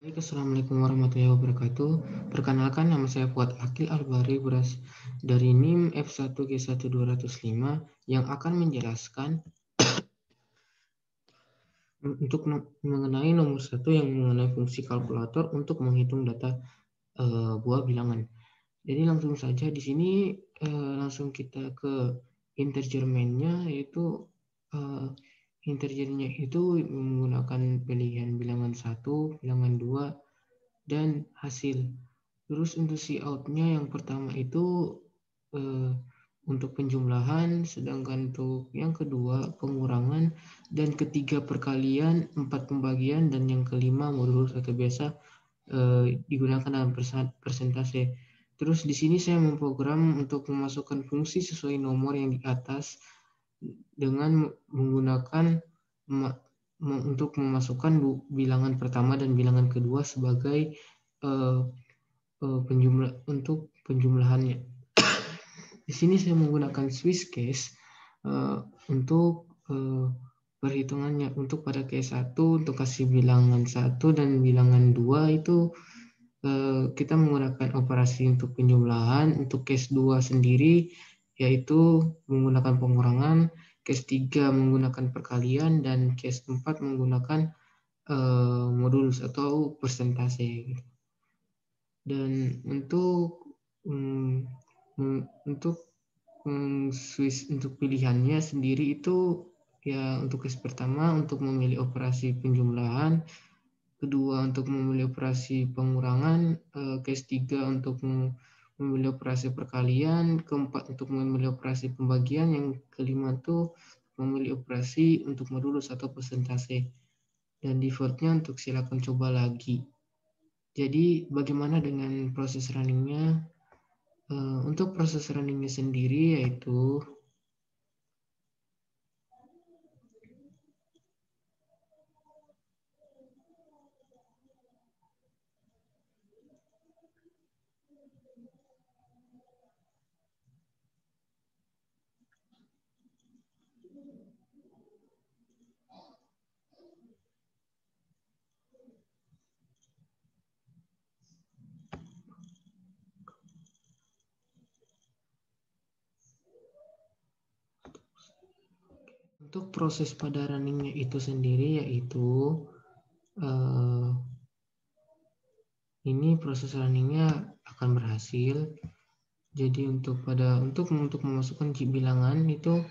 Assalamualaikum warahmatullahi wabarakatuh. Perkenalkan, nama saya Fuad Akil Albari dari NIM F1G1205 yang akan menjelaskan untuk mengenai nomor 1 yang mengenai fungsi kalkulator untuk menghitung data buah bilangan. Jadi langsung saja di sini langsung kita ke integer main-nya, yaitu integernya itu menggunakan pilihan bilangan 1, bilangan 2, dan hasil. Terus untuk si out-nya yang pertama itu untuk penjumlahan, sedangkan untuk yang kedua pengurangan, dan ketiga perkalian, 4 pembagian, dan yang kelima modulus atau biasa digunakan dalam persentase. Terus di sini saya memprogram untuk memasukkan fungsi sesuai nomor yang di atas dengan menggunakan untuk memasukkan bilangan pertama dan bilangan kedua sebagai untuk penjumlahannya. Di sini saya menggunakan Swiss case untuk perhitungannya. Untuk pada case 1 untuk kasih bilangan 1 dan bilangan 2 itu kita menggunakan operasi untuk penjumlahan. Untuk case 2 sendiri yaitu menggunakan pengurangan, case 3 menggunakan perkalian, dan case 4 menggunakan modulus atau persentase. Dan untuk untuk pilihannya sendiri itu ya, untuk case pertama untuk memilih operasi penjumlahan, kedua untuk memilih operasi pengurangan, case 3 untuk memilih operasi perkalian, keempat untuk memilih operasi pembagian, yang kelima itu memilih operasi untuk modulus atau persentase. Dan defaultnya untuk silakan coba lagi. Jadi bagaimana dengan proses runningnya? Untuk proses runningnya sendiri yaitu untuk proses pada runningnya itu sendiri yaitu ini proses runningnya akan berhasil. Jadi untuk memasukkan bilangan itu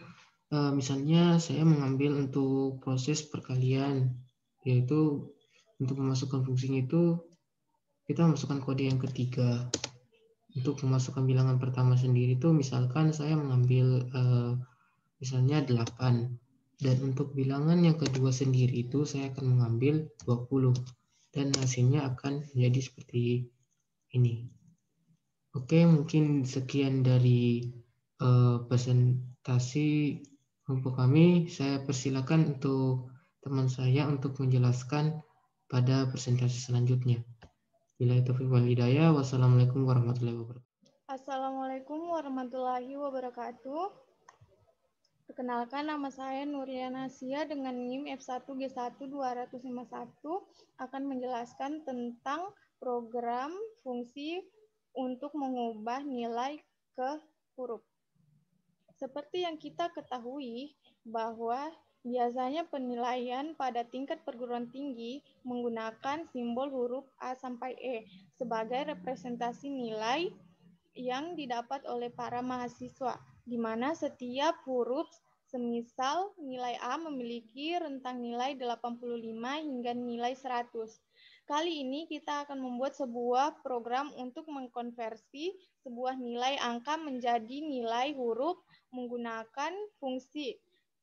misalnya saya mengambil untuk proses perkalian, yaitu untuk memasukkan fungsinya itu kita masukkan kode yang ketiga. Untuk memasukkan bilangan pertama sendiri itu misalkan saya mengambil misalnya 8, dan untuk bilangan yang kedua sendiri itu saya akan mengambil 20, dan hasilnya akan menjadi seperti ini. Oke, mungkin sekian dari presentasi untuk kami. Saya persilakan untuk teman saya untuk menjelaskan pada presentasi selanjutnya. Billahi taufiq wal hidayah. Wassalamualaikum warahmatullahi wabarakatuh. Assalamualaikum warahmatullahi wabarakatuh. Perkenalkan, nama saya Nuriana Sia dengan NIM F1G1251 akan menjelaskan tentang program fungsi untuk mengubah nilai ke huruf. Seperti yang kita ketahui bahwa biasanya penilaian pada tingkat perguruan tinggi menggunakan simbol huruf A sampai E sebagai representasi nilai yang didapat oleh para mahasiswa, di mana setiap huruf semisal nilai A memiliki rentang nilai 85 hingga nilai 100. Kali ini kita akan membuat sebuah program untuk mengkonversi sebuah nilai angka menjadi nilai huruf menggunakan fungsi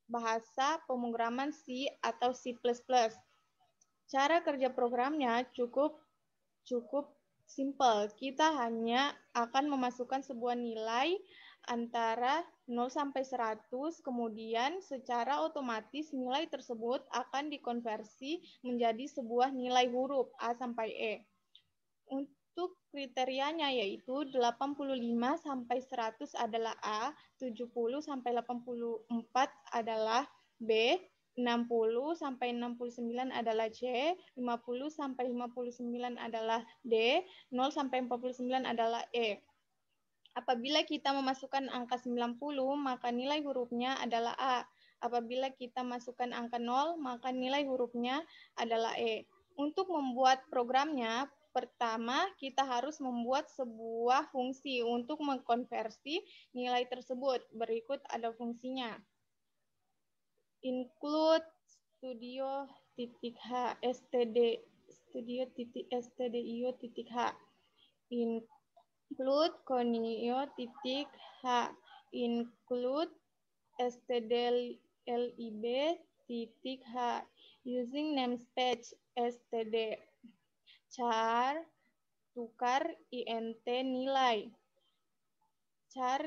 bahasa pemrograman C atau C++. Cara kerja programnya cukup simple. Kita hanya akan memasukkan sebuah nilai antara 0 sampai 100, kemudian secara otomatis nilai tersebut akan dikonversi menjadi sebuah nilai huruf A sampai E. Untuk kriterianya yaitu 85 sampai 100 adalah A, 70 sampai 84 adalah B, 60 sampai 69 adalah C, 50 sampai 59 adalah D, 0 sampai 49 adalah E. Apabila kita memasukkan angka 90, maka nilai hurufnya adalah A. Apabila kita masukkan angka 0, maka nilai hurufnya adalah E. Untuk membuat programnya, pertama kita harus membuat sebuah fungsi untuk mengkonversi nilai tersebut. Berikut ada fungsinya. Include studio.h studio.stdio.h include conio.h include stdlib.h using namespace std char tukar int nilai char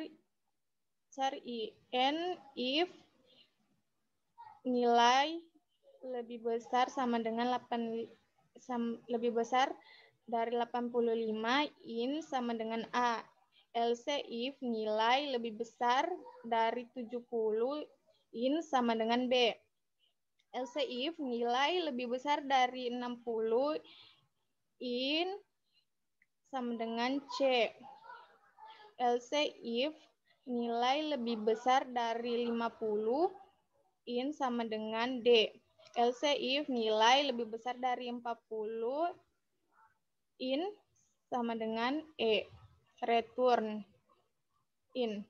in if nilai lebih besar sama dengan lebih besar dari 85, in sama dengan A. Else if nilai lebih besar dari 70, in sama dengan B. Else if nilai lebih besar dari 60, in sama dengan C. Else if nilai lebih besar dari 50, in sama dengan D. Else if nilai lebih besar dari 40, in sama dengan E. Return in.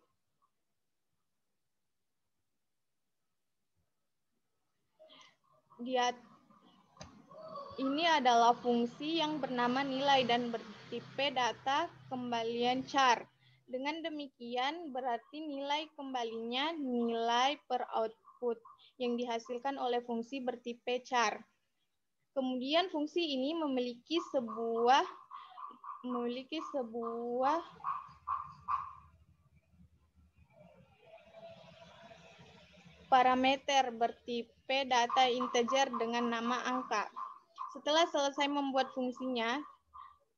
Ini adalah fungsi yang bernama nilai dan bertipe data kembalian char. Dengan demikian berarti nilai kembalinya nilai per output yang dihasilkan oleh fungsi bertipe char. Kemudian fungsi ini memiliki sebuah parameter bertipe data integer dengan nama angka. Setelah selesai membuat fungsinya,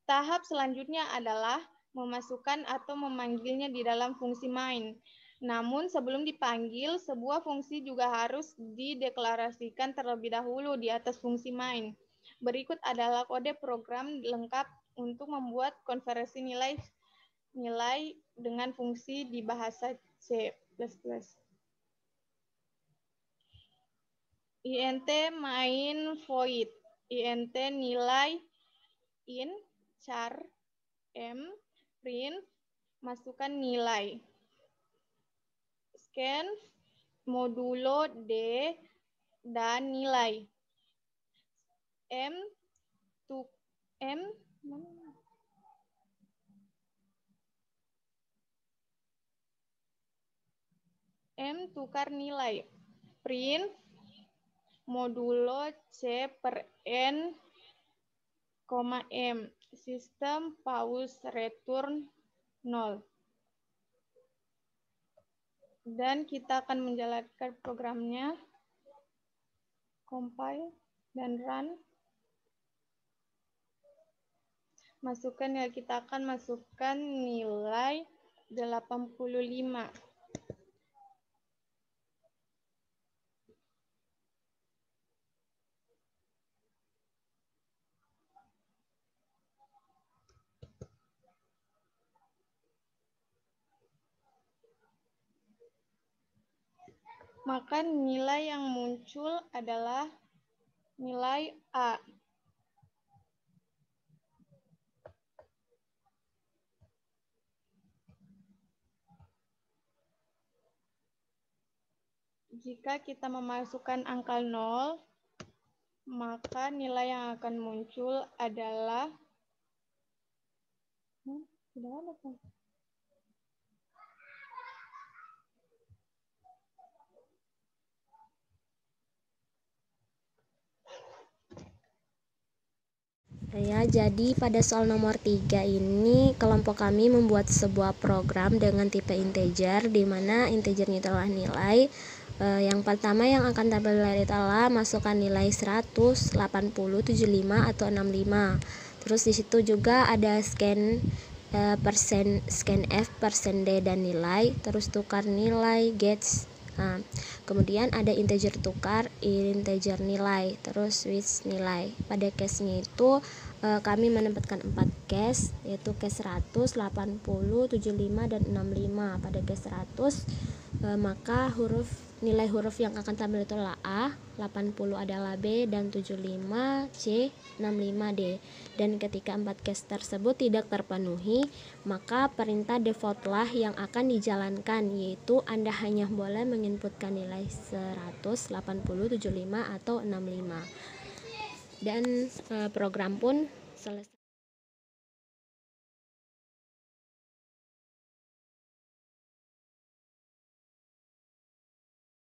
tahap selanjutnya adalah memasukkan atau memanggilnya di dalam fungsi main. Namun sebelum dipanggil, sebuah fungsi juga harus dideklarasikan terlebih dahulu di atas fungsi main. Berikut adalah kode program lengkap untuk membuat konversi nilai dengan fungsi di bahasa C++. int main void, int nilai in char m print masukkan nilai scan modulo d dan nilai m tukar nilai print modulo c per n, m sistem pause return 0. Dan kita akan menjalankan programnya, compile dan run. Kita akan masukkan nilai 85. Maka nilai yang muncul adalah nilai A. Jika kita memasukkan angka 0, maka nilai yang akan muncul adalah Ya, jadi pada soal nomor 3 ini kelompok kami membuat sebuah program dengan tipe integer di mana integernya adalah nilai. Yang pertama yang akan tampil adalah masukkan nilai 100, 80, 75 atau 65. Terus di situ juga ada scan scan F, %D dan nilai, terus tukar nilai, gets Nah, kemudian ada integer tukar, integer nilai, terus switch nilai. Pada case-nya itu kami menempatkan 4 case, yaitu case 100, 80, 75, dan 65. Pada case 100 maka nilai huruf yang akan tampil itu adalah A, 80 adalah B, dan 75 C, 65 D. Dan ketika 4 case tersebut tidak terpenuhi, maka perintah default lah yang akan dijalankan, yaitu Anda hanya boleh menginputkan nilai 100, 80, 75, atau 65. Dan program pun selesai.